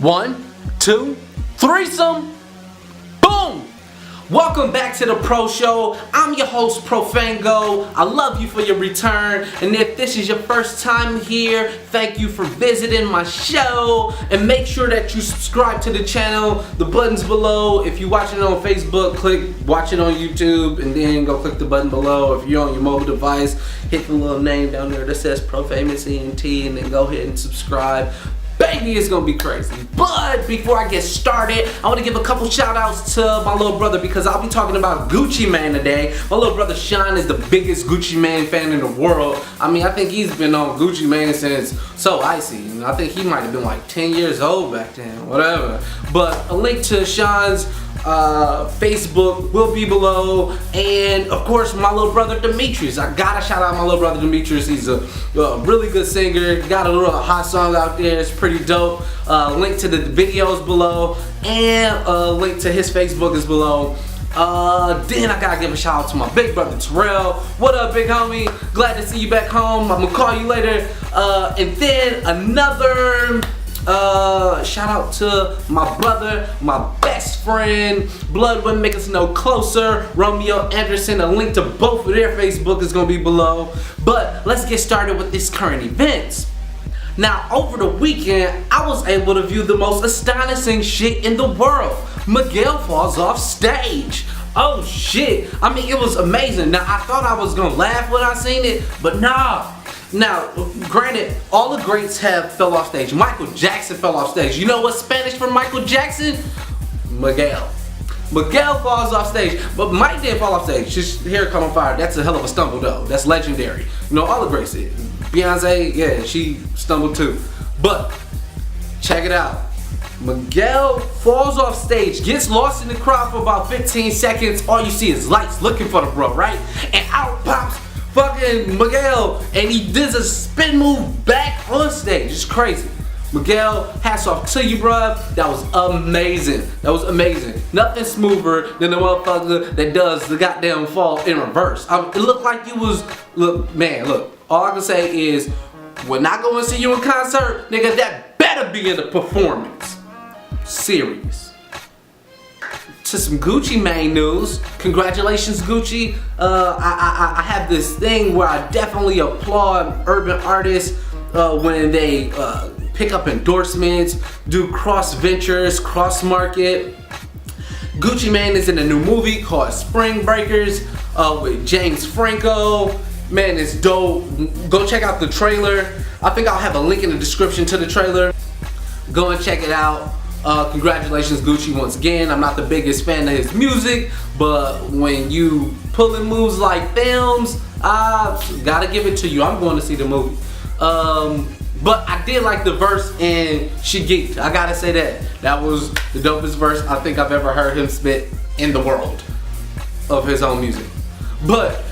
1, 2, threesome. Boom! Welcome back to the Pro Show. I'm your host, Profango. I love you for your return. And if this is your first time here, thank you for visiting my show. And make sure that you subscribe to the channel. The button's below. If you're watching it on Facebook, watch it on YouTube, and then go click the button below. If you're on your mobile device, hit the little name down there that says Profamous ENT, and then go ahead and subscribe. Baby, it's gonna be crazy. But before I get started, I want to give a couple shout outs to my little brother, because I'll be talking about Gucci Mane today. My little brother Sean is the biggest Gucci Mane fan in the world. I mean, I think he's been on Gucci Mane since So Icy. I think he might have been like 10 years old back then, whatever. But a link to Sean's Facebook will be below, and of course my little brother Demetrius. I gotta shout out my little brother Demetrius. He's a really good singer, got a little hot song out there, it's pretty dope. Link to the videos below, and link to his Facebook is below. Then I gotta give a shout out to my big brother Tarell. What up, big homie? Glad to see you back home. I'm gonna call you later. And then another shout out to my brother, my best friend, blood wouldn't make us no closer, Romeo Anderson. A link to both of their Facebook is gonna be below. But let's get started with this current events. Now, over the weekend, I was able to view the most astonishing shit in the world. Miguel falls off stage. Oh shit, I mean, it was amazing. Now, I thought I was gonna laugh when I seen it, but nah. Now, granted, all the greats have fell off stage. Michael Jackson fell off stage. You know what's Spanish for Michael Jackson? Miguel. Miguel falls off stage, but Mike didn't fall off stage. His hair caught on fire. That's a hell of a stumble though. That's legendary. You know, all the greats did. Beyonce, yeah, she stumbled too. But, check it out. Miguel falls off stage, gets lost in the crowd for about 15 seconds. All you see is lights looking for the bro, right? And out pops fucking Miguel, and he does a spin move back on stage. It's crazy. Miguel, hats off to you, bruh. That was amazing. That was amazing. Nothing smoother than the motherfucker that does the goddamn fall in reverse. It looked like you was, look, man, look. All I can say is, when I go and see you in concert, nigga, that better be in the performance. Serious. To some Gucci Mane news. Congratulations, Gucci. I have this thing where I definitely applaud urban artists when they pick up endorsements, do cross ventures, cross market. Gucci Mane is in a new movie called Spring Breakers with James Franco. Man, it's dope. Go check out the trailer. I think I'll have a link in the description to the trailer. Go and check it out. Congratulations, Gucci, once again. I'm not the biggest fan of his music, but when you pulling moves like films, I gotta give it to you. I'm going to see the movie. But I did like the verse in She Geeked. I gotta say that. That was the dopest verse I think I've ever heard him spit in the world of his own music. But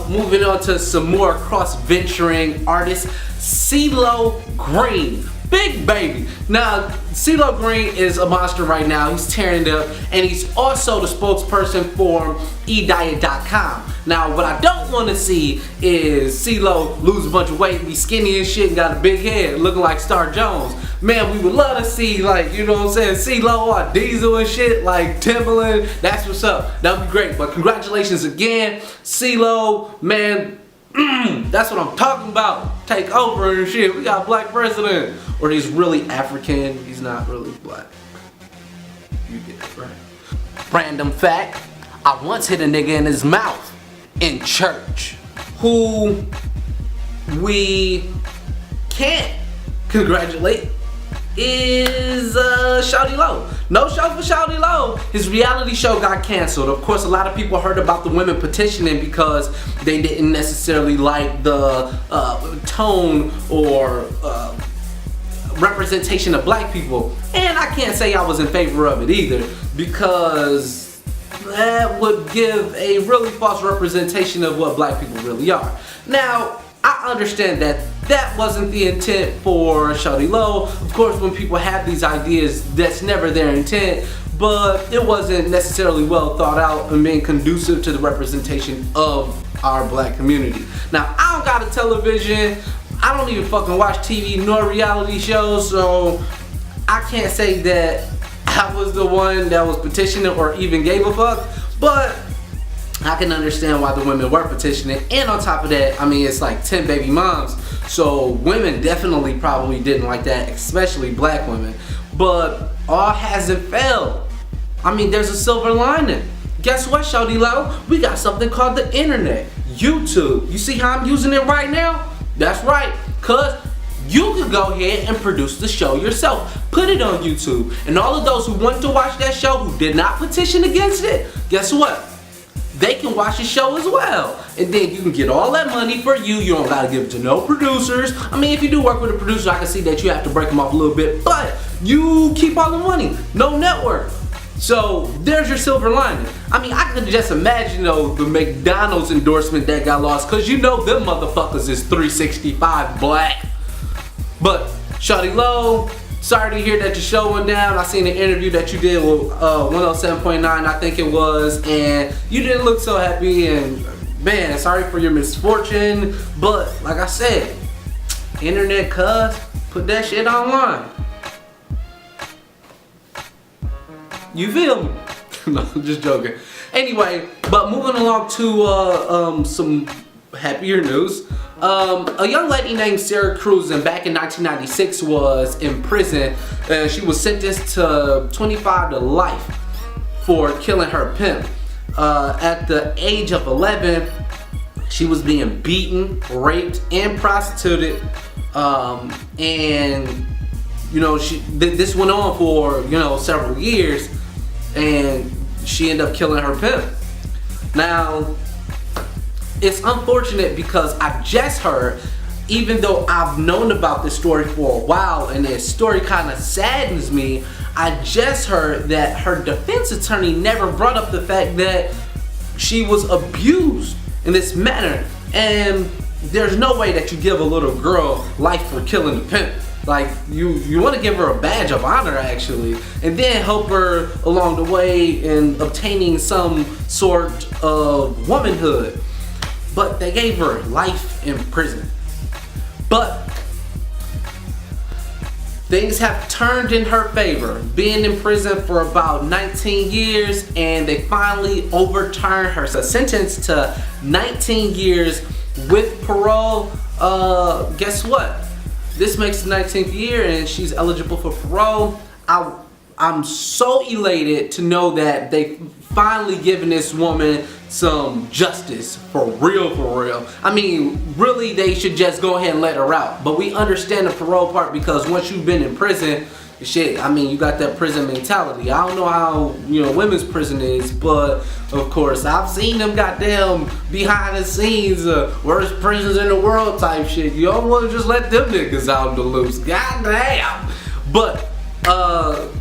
moving on to some more cross-venturing artists. CeeLo Green. Big baby. Now, CeeLo Green is a monster right now. He's tearing it up, and he's also the spokesperson for eDiet.com. Now, what I don't want to see is CeeLo lose a bunch of weight, be skinny and shit, and got a big head, looking like Star Jones. Man, we would love to see, like, you know what I'm saying, CeeLo or Diesel and shit, like Timberland. That's what's up. That would be great. But congratulations again, CeeLo, man. That's what I'm talking about. Take over and shit. We got a black president. Or he's really African. He's not really black. You get it, right? Random fact. I once hit a nigga in his mouth in church who we can't congratulate is Shawty Lo. No show for Shawty Lo. His reality show got canceled. Of course, a lot of people heard about the women petitioning because they didn't necessarily like the tone or representation of black people. And I can't say I was in favor of it either, because that would give a really false representation of what black people really are. Now, I understand that that wasn't the intent for Shawty Lo. Of course, when people have these ideas, that's never their intent, but it wasn't necessarily well thought out and being conducive to the representation of our black community. Now, I don't got a television. I don't even fucking watch TV nor reality shows, so I can't say that I was the one that was petitioning or even gave a fuck, but I can understand why the women were petitioning. And on top of that, I mean, it's like 10 baby moms, so women definitely probably didn't like that, especially black women. But all hasn't failed. I mean, there's a silver lining. Guess what, Shawty Low? We got something called the internet, YouTube. You see how I'm using it right now? That's right, cause you can go ahead and produce the show yourself. Put it on YouTube. And all of those who want to watch that show who did not petition against it, guess what? They can watch the show as well. And then you can get all that money for you. You don't gotta give it to no producers. I mean, if you do work with a producer, I can see that you have to break them off a little bit, but you keep all the money. No network. So there's your silver lining. I mean, I can just imagine though the McDonald's endorsement that got lost, cause you know them motherfuckers is 365 black. But Shawty Low, sorry to hear that your show went down. I seen an interview that you did with 107.9, I think it was, and you didn't look so happy. And man, sorry for your misfortune. But like I said, internet cuz, put that shit online. You feel me? No, I'm just joking. Anyway, but moving along to some happier news. A young lady named Sara Kruzan back in 1996 was in prison, and she was sentenced to 25 to life for killing her pimp. At the age of 11, she was being beaten, raped, and prostituted, and you know, this went on for, you know, several years, and she ended up killing her pimp. Now, it's unfortunate because I just heard, even though I've known about this story for a while and this story kind of saddens me, I just heard that her defense attorney never brought up the fact that she was abused in this manner. And there's no way that you give a little girl life for killing a pimp. Like, you want to give her a badge of honor, actually, and then help her along the way in obtaining some sort of womanhood. But they gave her life in prison. But things have turned in her favor, being in prison for about 19 years, and they finally overturned her sentence to 19 years with parole. Guess what? This makes the 19th year and she's eligible for parole. I'm so elated to know that they finally given this woman some justice, for real. I mean, really, they should just go ahead and let her out. But we understand the parole part because once you've been in prison, shit, I mean, you got that prison mentality. I don't know how, you know, women's prison is, but of course, I've seen them goddamn behind the scenes, worst prisons in the world type shit. You don't want to just let them niggas out on the loose. Goddamn. But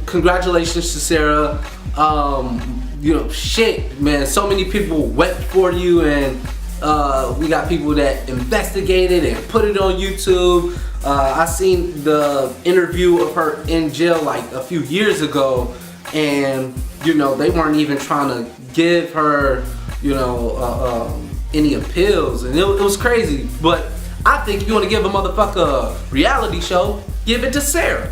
congratulations to Sara. You know, shit, man, so many people wept for you, and we got people that investigated and put it on YouTube. I seen the interview of her in jail like a few years ago, and you know, they weren't even trying to give her, you know, any appeals, and it was crazy. But I think if you want to give a motherfucker a reality show, give it to Sara.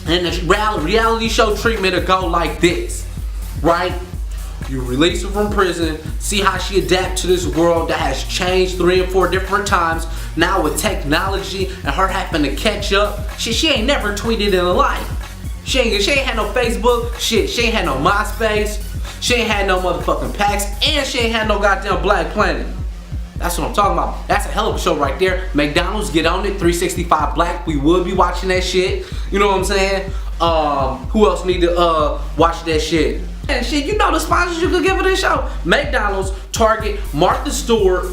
And the reality show treatment will go like this, right? You release her from prison, see how she adapts to this world that has changed 3 and 4 different times. Now with technology and her having to catch up, she ain't never tweeted in her life. She ain't had no Facebook, shit, she ain't had no MySpace, she ain't had no motherfucking packs, and she ain't had no goddamn Black Planet. That's what I'm talking about. That's a hell of a show right there. McDonald's, get on it. 365 Black, we would be watching that shit. You know what I'm saying? Who else need to watch that shit? And shit, you know the sponsors you could give for this show: McDonald's, Target, Martha Stewart,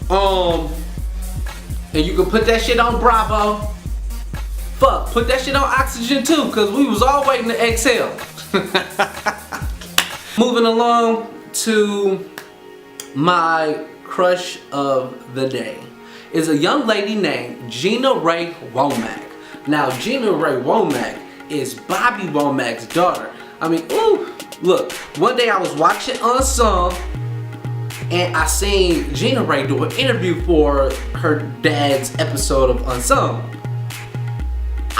and you can put that shit on Bravo. Fuck, put that shit on Oxygen too, cause we was all waiting to exhale. Moving along to my crush of the day is a young lady named GineRe Womack. Now, GineRe Womack is Bobby Womack's daughter. I mean, ooh, look, one day I was watching Unsung, and I seen GineRe do an interview for her dad's episode of Unsung.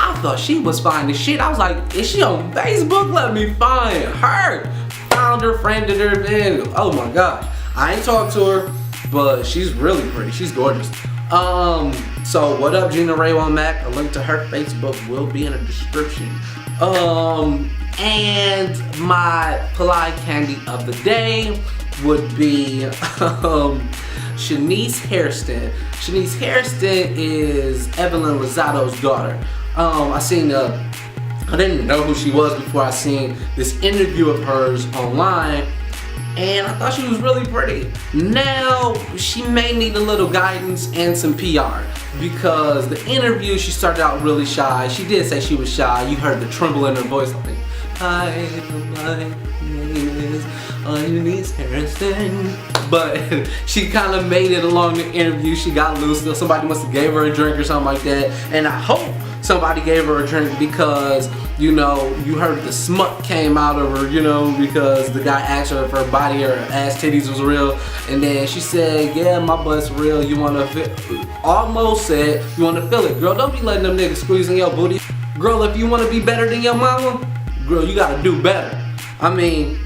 I thought she was fine as shit. I was like, is she on Facebook? Let me find her. Found her, friended her, man. Oh my gosh. I ain't talked to her, but she's really pretty. She's gorgeous. So what up, GineRe Womack? A link to her Facebook will be in the description. And my polite candy of the day would be Shaniece Hairston. Shaniece Hairston is Evelyn Lazado's daughter. I didn't know who she was before I seen this interview of hers online, and I thought she was really pretty. Now, she may need a little guidance and some PR, because the interview, she started out really shy. She did say she was shy. You heard the tremble in her voice. Like, hi, my name is Shaniece Hairston. But she kind of made it along the interview. She got loose. Somebody must have gave her a drink or something like that. And I hope somebody gave her a drink, because, you know, you heard the smut came out of her, you know, because the guy asked her if her body or her ass titties was real. And then she said, yeah, my butt's real. You want to feel, almost said, you want to feel it. Girl, don't be letting them niggas squeezing your booty. Girl, if you want to be better than your mama, girl, you got to do better. I mean,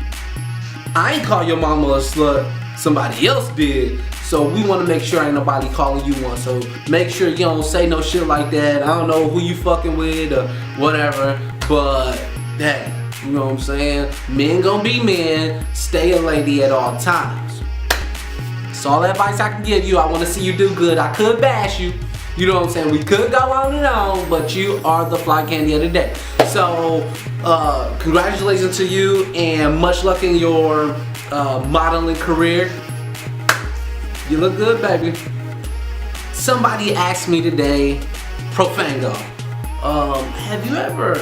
I ain't call your mama a slut. Somebody else did. So we want to make sure ain't nobody calling you one. So make sure you don't say no shit like that. I don't know who you fucking with or whatever, but hey, you know what I'm saying? Men gonna be men. Stay a lady at all times. That's all the advice I can give you. I want to see you do good. I could bash you. You know what I'm saying? We could go on and on, but you are the fly candy of the day. So congratulations to you, and much luck in your modeling career. You look good, baby. Somebody asked me today, Profango, have you ever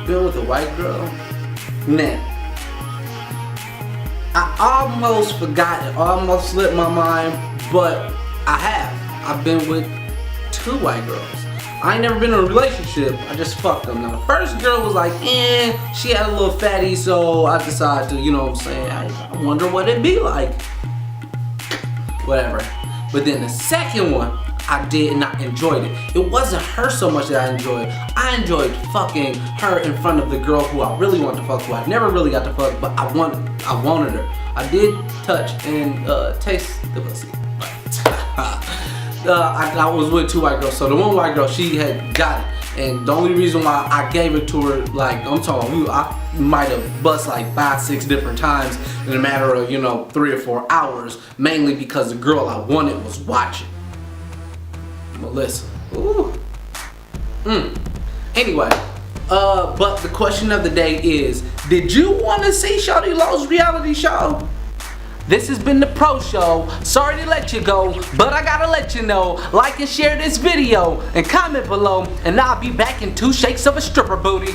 been with a white girl? Nah. I almost forgot, it almost slipped my mind, but I have. I've been with 2 white girls. I ain't never been in a relationship, I just fucked them. Now the first girl was like, she had a little fatty, so I decided to, you know what I'm saying, I wonder what it'd be like. Whatever. But then the second one, I did and I enjoyed it. It wasn't her so much that I enjoyed. I enjoyed fucking her in front of the girl who I really wanted to fuck, who I never really got to fuck, but I wanted her. I did touch and taste the pussy. I was with 2 white girls, so the one white girl, she had got it. And the only reason why I gave it to her, like, I'm talking, I might have bust like 5, 6 different times in a matter of, you know, 3 or 4 hours, mainly because the girl I wanted was watching. Melissa. Ooh. Anyway, but the question of the day is, did you want to see Shawty Lo's reality show? This has been the Pro Show. Sorry to let you go, but I gotta let you know. Like and share this video and comment below, and I'll be back in 2 shakes of a stripper booty.